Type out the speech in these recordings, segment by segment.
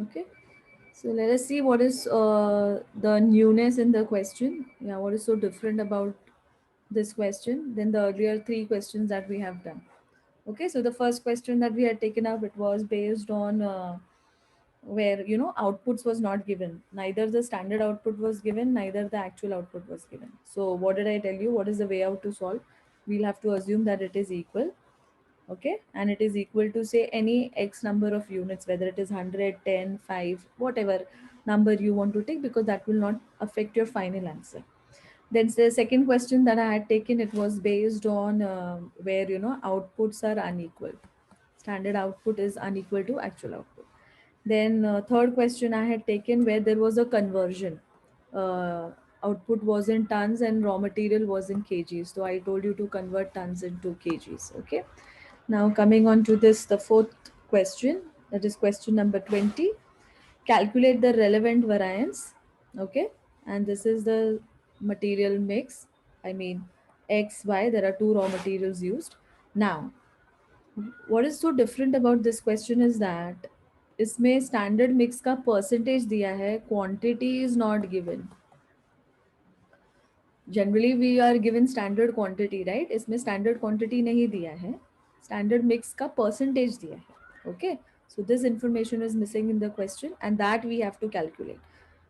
Okay. So let us see what is the newness in the question. Yeah, what is so different about this question than the earlier three questions that we have done. Okay, so the first question that we had taken up, it was based on where outputs was not given. Neither the standard output was given, neither the actual output was given. So what did I tell you? What is the way out to solve? We'll have to assume that it is equal. Okay, and it is equal to say any x number of units, whether it is 100, 10, 5, whatever number you want to take, because that will not affect your final answer. Then the second question that I had taken, it was based on where outputs are unequal. Standard output is unequal to actual output. Then third question I had taken where there was a conversion. Uh, Output was in tons and raw material was in kgs. So I told you to convert tons into kgs. Okay. Now coming on to this, the fourth question, that is question number 20. Calculate the relevant variance. Okay. And this is the material mix. I mean, X, Y, there are two raw materials used. Now, what is so different about this question is that इसमें standard mix का percentage दिया है, quantity is not given. Generally we are given standard quantity, right? इसमें standard quantity नहीं दिया है, standard mix का percentage दिया है. Okay, so this information is missing in the question and that we have to calculate.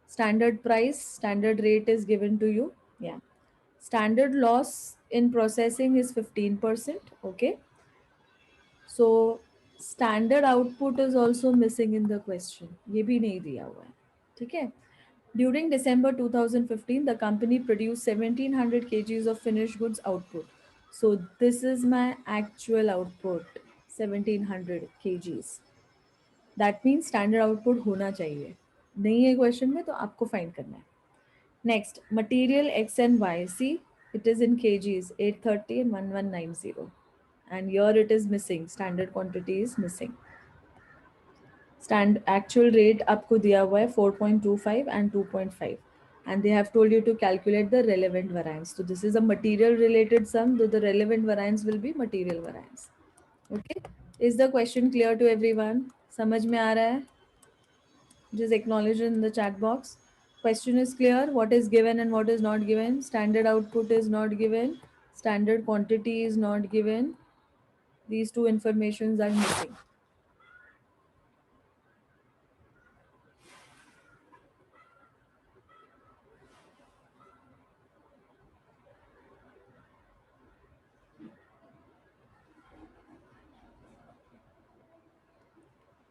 Standard price, standard rate is given to you. Yeah. Standard loss in processing is 15%. Okay. So standard output is also missing in the question. ये भी नहीं दिया हुआ है. ठीक है. During December 2015, the company produced 1700 kgs of finished goods output. So this is my actual output, 1700 kgs. That means standard output होना चाहिए. नहीं है क्वेश्चन में तो आपको फाइंड करना है. Next, material X and Y. See, it is in kgs, 830 and 1190. And here it is missing. Standard quantity is missing. Stand actual rate आपको दिया हुआ है 4.25 and 2.5. And they have told you to calculate the relevant variance. So this is a material related sum, though the relevant variance will be material variance. Okay. Is the question clear to everyone? समझ में आ रहा है? Just acknowledge in the chat box. Question is clear. What is given and what is not given? Standard output is not given. Standard quantity is not given. These two informations are missing.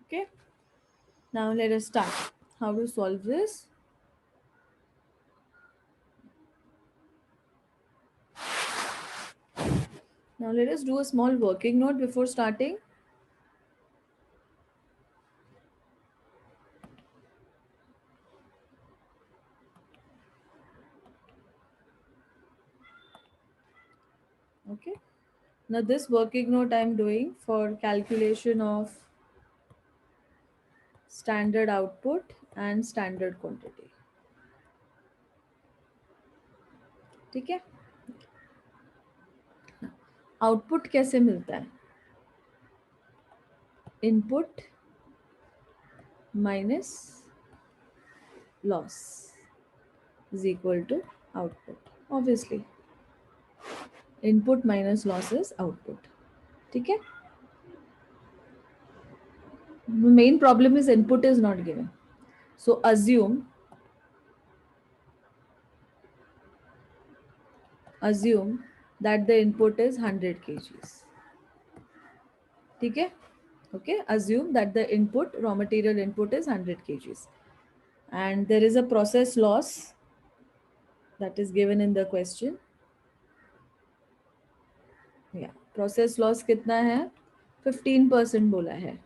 Okay. Now let us start. How to solve this? Now let us do a small working note before starting. Okay. Now this working note I am doing for calculation of standard output and standard quantity. ठीक है. Output कैसे मिलता है? Input minus loss is equal to output. Obviously, input minus loss is output. ठीक है. The main problem is input is not given. So assume that the input is 100 kgs. ठीक है. Okay, assume that the input, raw material input is 100 kgs. And there is a process loss that is given in the question. Yeah, process loss कितना है? 15% बोला है.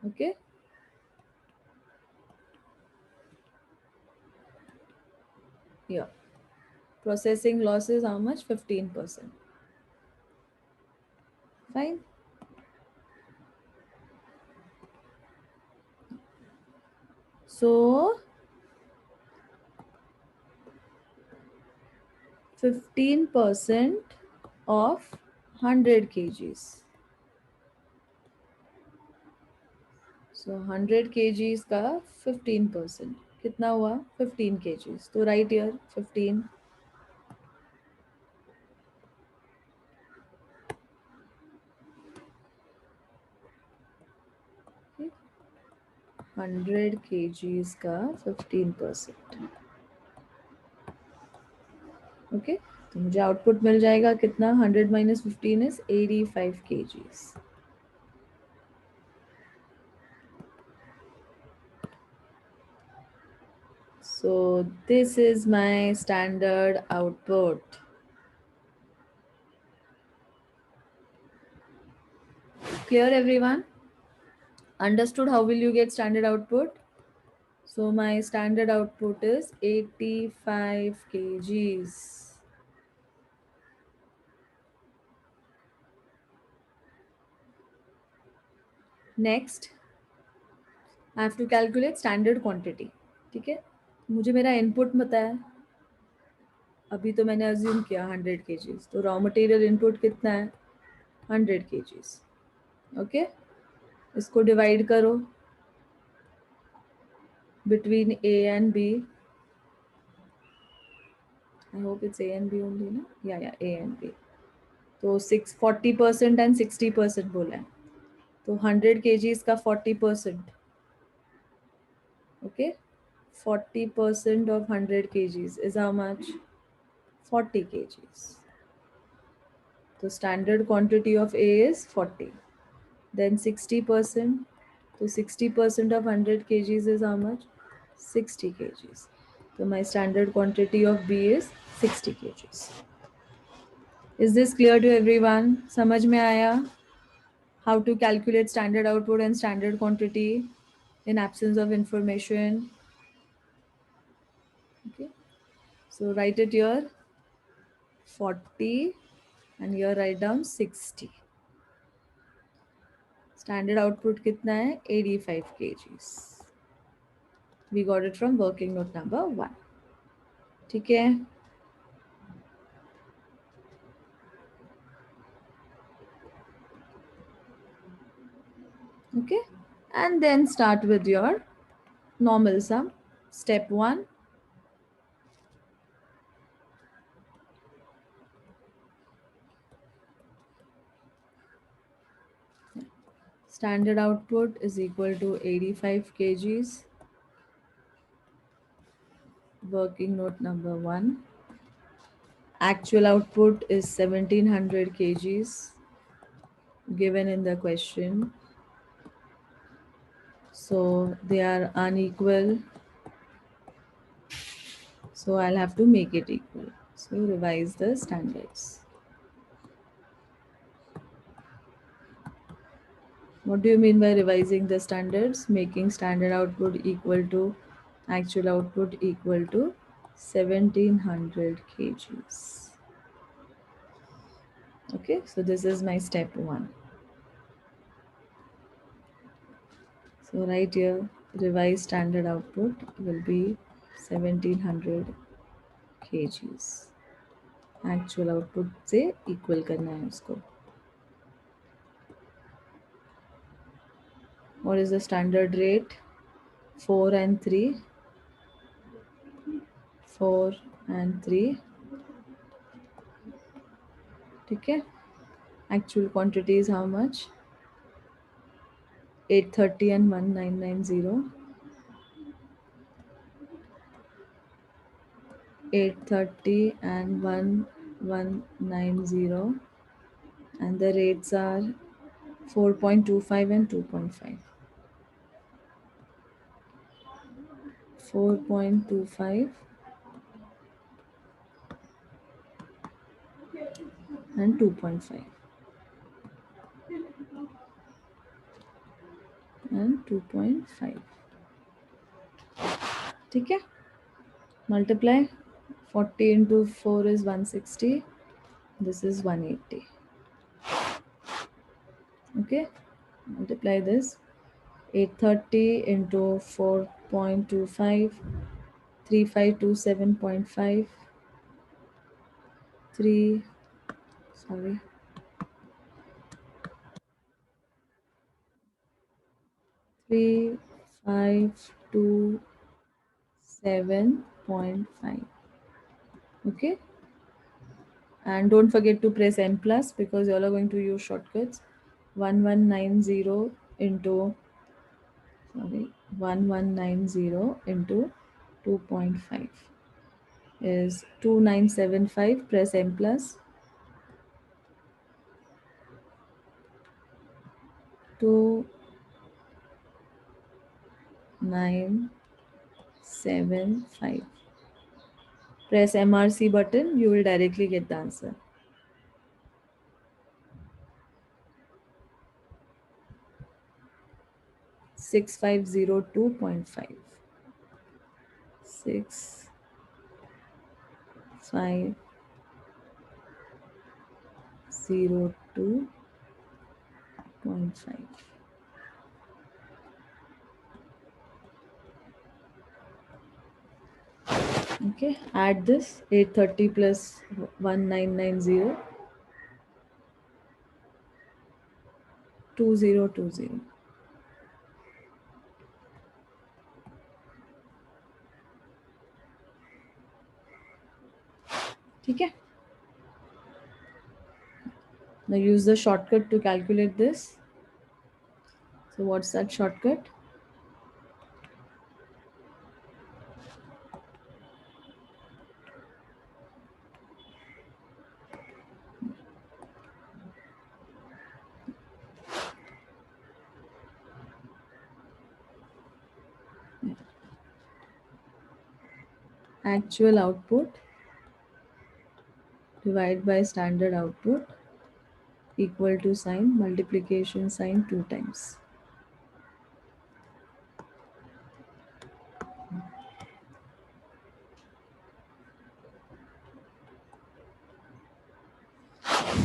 Okay. Yeah. Processing loss is how much? 15%. Fine. So 15% of 100 kgs. So 100 kgs का 15%, कितना हुआ? 15 kgs. तो right year 15. 100 kgs का 15%. Okay, तो मुझे आउटपुट मिल जाएगा कितना? 100 minus 15 is 85 kgs. So this is my standard output. Clear everyone? Understood how will you get standard output? So my standard output is 85 kgs. Next, I have to calculate standard quantity. ठीक है, मुझे मेरा input पता है. अभी तो मैंने assume किया 100 kgs, तो रॉ मटेरियल इनपुट कितना है? 100 kgs. ओके, इसको डिवाइड करो between A and B. I hope it's A and B only, ना? Yeah, A and B. तो 40% and 60% बोला है. तो 100 kgs का 40%. Okay, 40% of 100 kgs is how much? 40 kgs. The standard quantity of A is 40. Then 60%. So 60% of 100 kgs is how much? 60 kgs. So my standard quantity of B is 60 kgs. Is this clear to everyone? समझ में आया? How to calculate standard output and standard quantity in absence of information. Okay. So write it here 40 and here write down 60. Standard output कितना है? 85 kgs. We got it from working note number 1. ठीक है. Okay. And then start with your normal sum. Step 1. Standard output is equal to 85 kgs. Working note number 1. Actual output is 1700 kgs given in the question. So they are unequal. So I'll have to make it equal. So revise the standards. What do you mean by revising the standards? Making standard output equal to actual output equal to 1700 kgs. Okay, so this is my step 1. So right here, revised standard output will be 1700 kgs. Actual output से equal करना है उसको. What is the standard rate? 4 and 3. 4 and 3. ठीक है. Actual quantity is how much? 830 and 1990. 830 and 1190. And the rates are 4.25 and 2.5. 4.25 and 2.5 and 2.5. ठीक है. Multiply 40 into 4 is 160. This is 180. Okay, multiply this 830 into 4.25, 3527.5, 3 sorry 3527.5. Okay, and don't forget to press m plus because you all are going to use shortcuts. 1190 into, sorry, 1190 into 2.5 is 2975. Press m plus. 2975. Press MRC button, you will directly get the answer. 6502.5. 6502.5. Okay, add this 830 plus 1990, 2020. Okay, now use the shortcut to calculate this. So, what's that shortcut? Actual output divided by standard output equal to sign multiplication sign 2 times.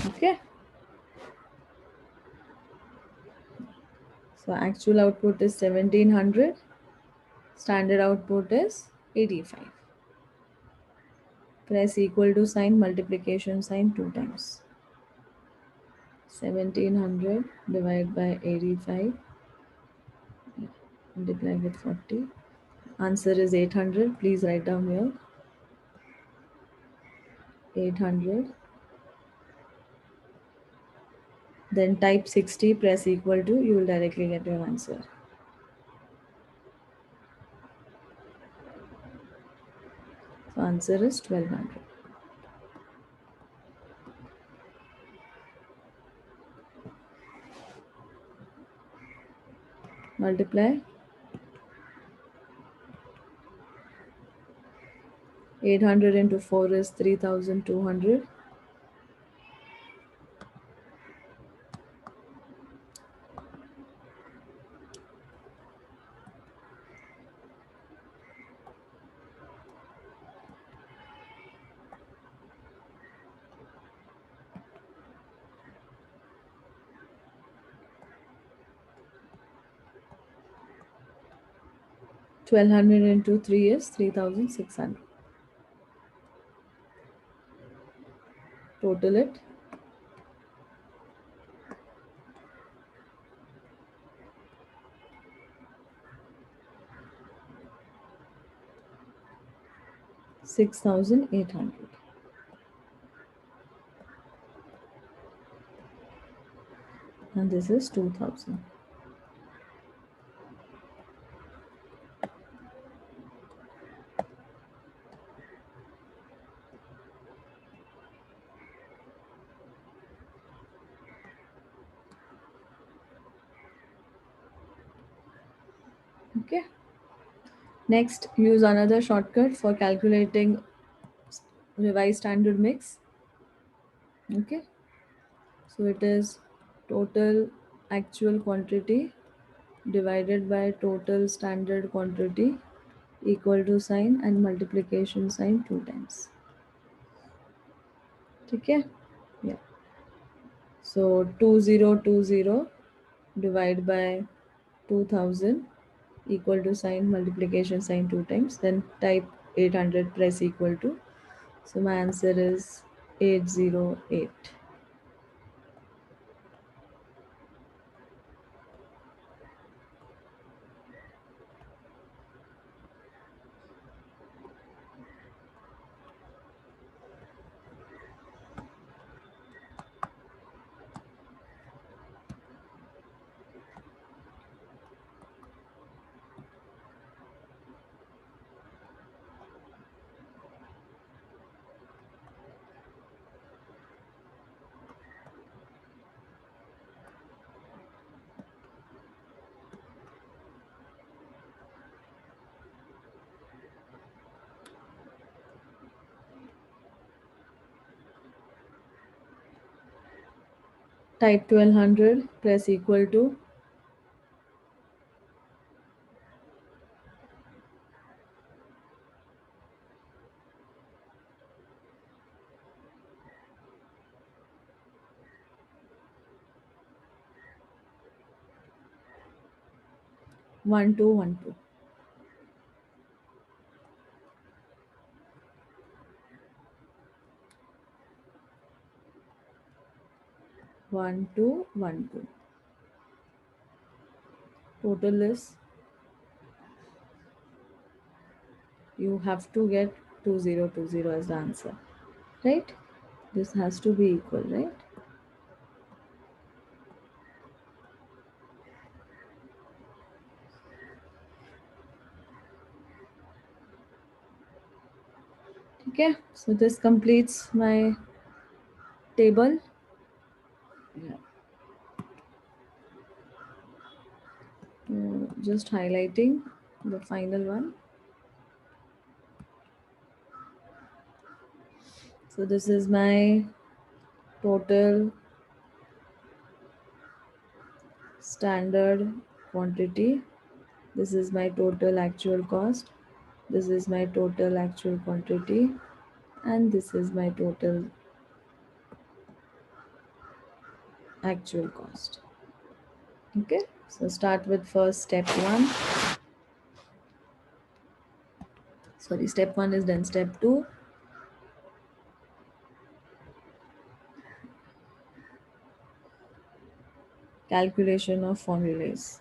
Okay, so actual output is 1700, standard output is 85. Press equal to sign multiplication sign 2 times. 1700 divided by 85, multiply with 40. Answer is 800. Please write down here. 800. Then type 60, press equal to, you will directly get your answer. So answer is 1200. Multiply 800 into 4 is 3200. 1200 into 3 is 3600. Total it. 6800. And this is 2000. Okay. Next, use another shortcut for calculating revised standard mix. Okay. So it is total actual quantity divided by total standard quantity equal to sign and multiplication sign 2 times. Okay. Yeah. So 2020 divided by 2000 equal to sign multiplication sign 2 times. Then type 800, press equal to. So my answer is 808. Type 1200, press equal to 1212. 1212. Total is, you have to get 2020 as the answer, right? This has to be equal, right? Okay, so this completes my table. Yeah. Just highlighting the final one. So this is my total standard quantity. This is my total actual cost. This is my total actual quantity. And this is my total actual cost. Okay, so start with first step one. Sorry, step one is done. Step two, calculation of formulas.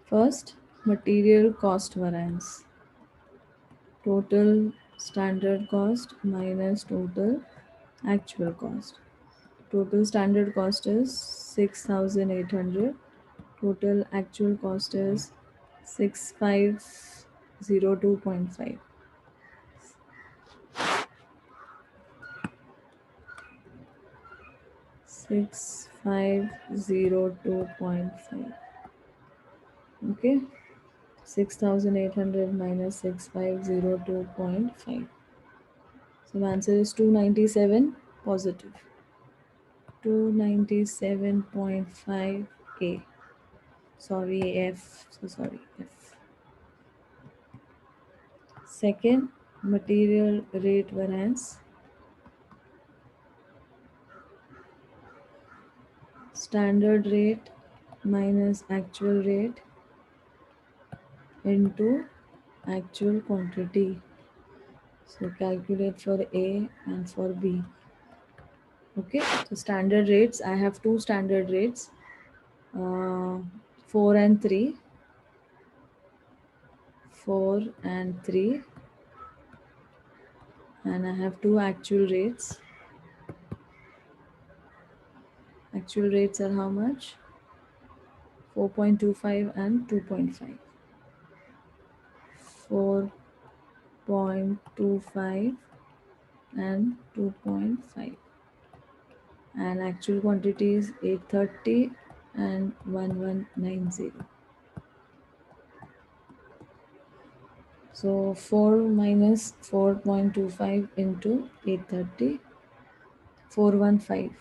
First, material cost variance. Total standard cost minus total actual cost. Total standard cost is 6,800. Total actual cost is 6502.5. 6502.5. Okay. 6,800 minus 6502.5. So the answer is 297 positive. 297.5 A. Sorry, F. So sorry, F. Second, material rate variance. Standard rate minus actual rate into actual quantity. So calculate for A and for B. Okay, so standard rates, I have two standard rates, uh, 4 and 3. 4 and 3, and I have two actual rates. Actual rates are how much? 4.25 and 2.5. 4.25 and 2.5. And actual quantity is 830 and 1190. So 4 minus 4.25 into 830, 415.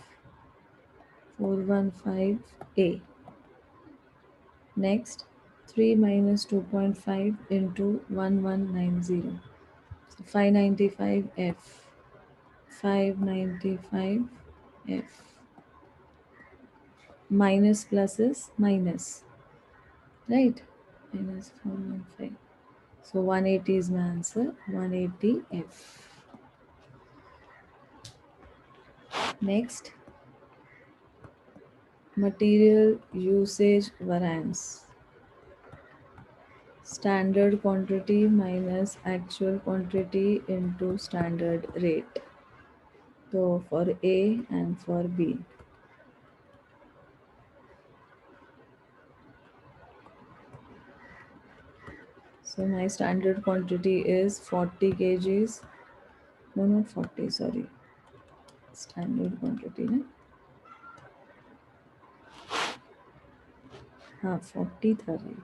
415A. Next, 3 minus 2.5 into 1190. So 595F. 595F. Minus plus is minus. Right? Minus 415. So 180 is my answer. 180F. Next, material usage variance. Standard quantity minus actual quantity into standard rate. So for A and for B. So my standard quantity is 40 kgs. No, not 40, sorry. Standard quantity. No? हाँ 40 था right.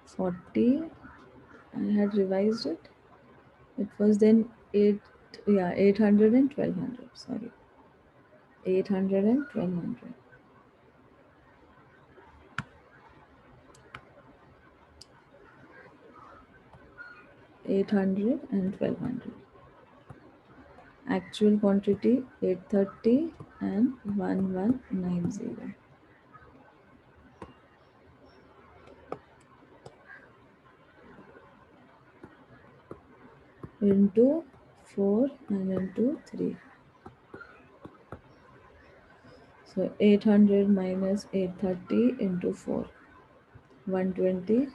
40 I had revised it. It was then 8, yeah, 800 and 1200. Sorry, 800 and 1200. 800 and 1200. Actual quantity 830 and 1190 into 4 and into 3. So 800 minus 830 into 4, 120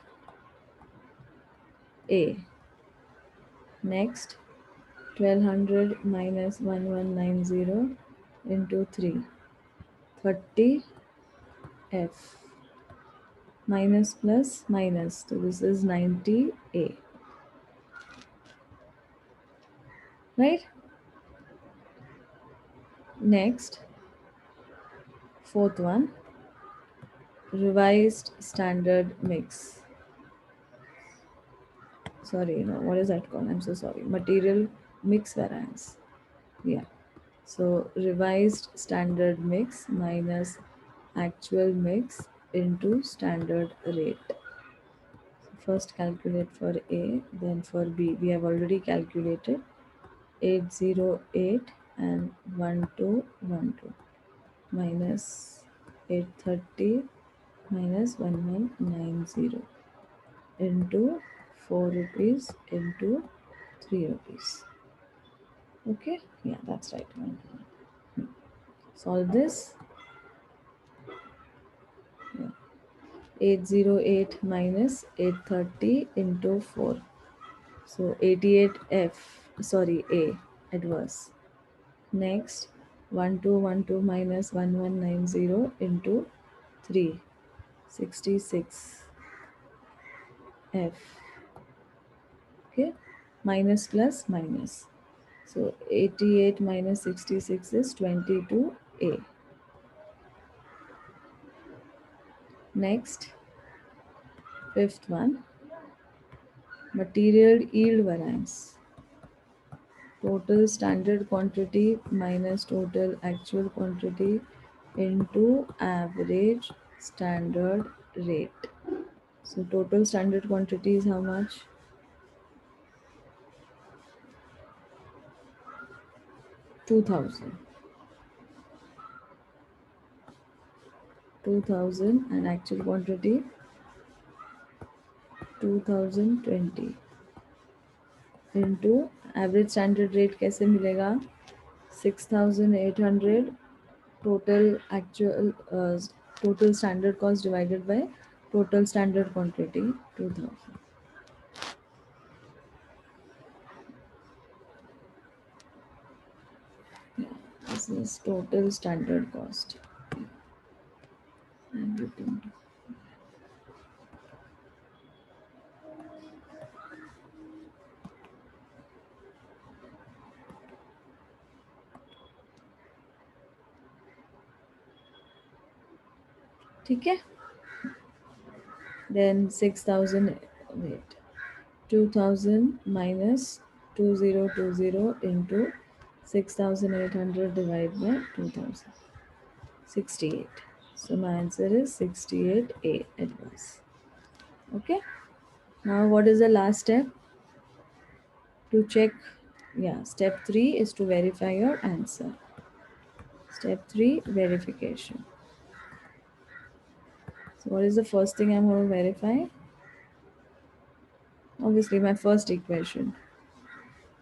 A. Next, 1200 minus 1190 into 3, 30 F. Minus plus minus, so this is 90 A. Right? Next, fourth one, revised standard mix. Sorry, no, what is that called? I'm so sorry. Material mix variance. Yeah. So revised standard mix minus actual mix into standard rate. So first calculate for A, then for B. We have already calculated 808 and 1212 minus 830 minus 1190 into 4 rupees into 3 rupees. Okay, yeah, that's right. Solve this. Yeah. 808 minus 830 into 4. So 88F, sorry, A, adverse. Next, 1212 minus 1190 into 3, 66F. Okay, minus plus minus. So 88 minus 66 is 22A. Next, fifth one, material yield variance. Total standard quantity minus total actual quantity into average standard rate. So total standard quantity is how much? 2000. 2000 and actual quantity 2020 into average standard rate कैसे मिलेगा 6800 total actual total standard cost divided by total standard quantity 2000. Yeah, this is total standard cost. Everything. ठीक है then 6000 wait 2000 minus 2020 into 6800 divided by 2000 68. So my answer is 68A advice. Okay. Now what is the last step? To check. Yeah, step 3 is to verify your answer. Step 3 verification. So what is the first thing I'm going to verify? Obviously my first equation,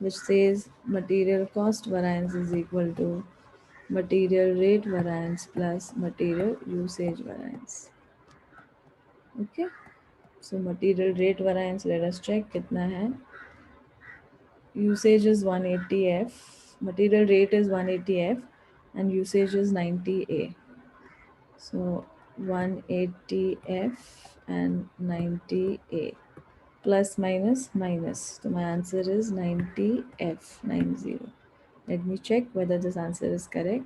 which says material cost variance is equal to material rate variance plus material usage variance. Okay. So material rate variance, let us check kitna hai. Usage is 180F, material rate is 180F and usage is 90A. So 180F and 90A plus minus minus. So my answer is 90F 90. Let me check whether this answer is correct.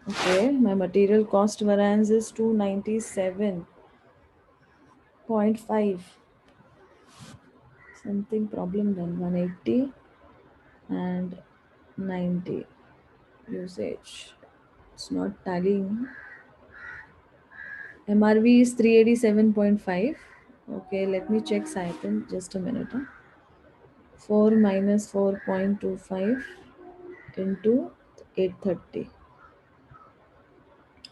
Okay, my material cost variance is 297.5. Something problem then. 180 and 90 usage. It's not tallying. MRV is 387.5. Okay, let me check Cycle. Just a minute. Huh? 4 minus 4.25 into 830.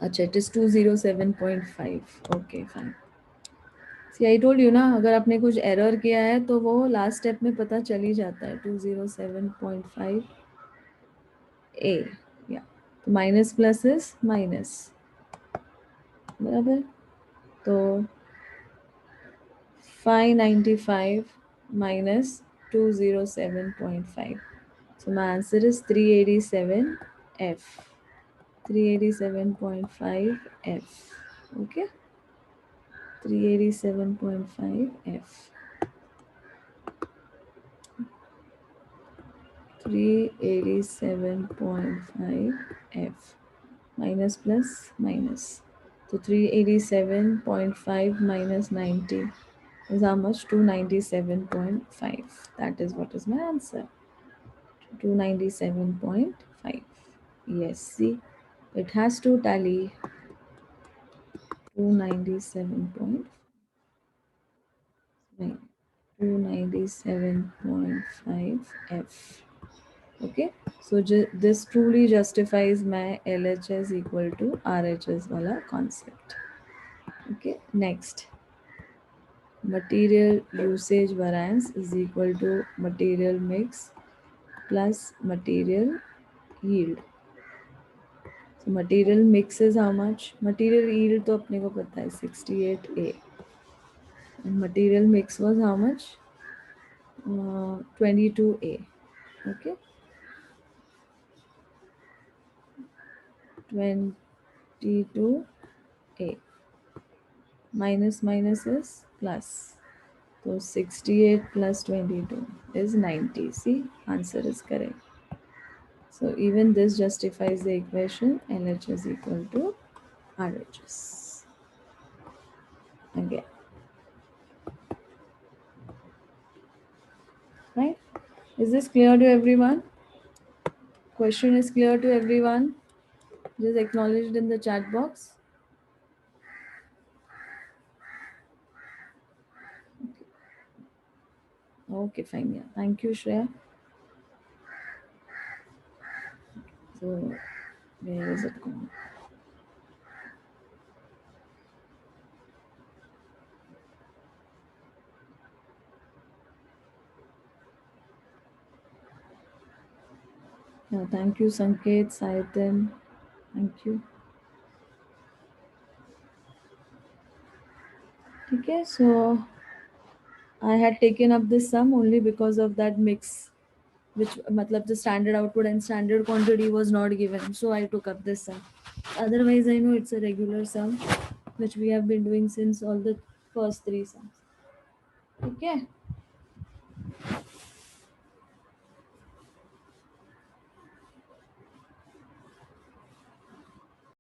अच्छा, it is 207.5. Okay, fine. See, I told you ना, अगर आपने कुछ error किया है तो वो last step में पता चल ही जाता है. 207.5 A. Yeah. तो minus plus is minus. बराबर. तो 595 minus 207.5. So my answer is 387 F. 387.5 F. Okay. 387.5 F. 387.5 F. Minus plus minus. So 387.5 minus 90 is how much? 297.5. That is what is my answer. 297.5. Yes, see, it has to tally. 297.5. 297.5 F. Okay, so this truly justifies my LHS equal to RHS wala concept. Okay, next, material usage variance is equal to material mix plus material yield. So material mix is how much? Material yield to apne ko pata hai 68A. And material mix was how much? 22A. Okay, 22A. Minus minus is plus. So 68 plus 22 is 90. See, answer is correct. So even this justifies the equation LHS equal to RHS. Again. Right? Is this clear to everyone? Question is clear to everyone? Just acknowledged in the chat box. Okay, fine. Yeah. Thank you, Shreya. So where is it going? Yeah, thank you, Sanket, Saitan. Thank you. Okay, so I had taken up this sum only because of that mix, which matlab the standard output and standard quantity was not given. So I took up this sum. Otherwise, I know it's a regular sum, which we have been doing since all the first three sums. Okay.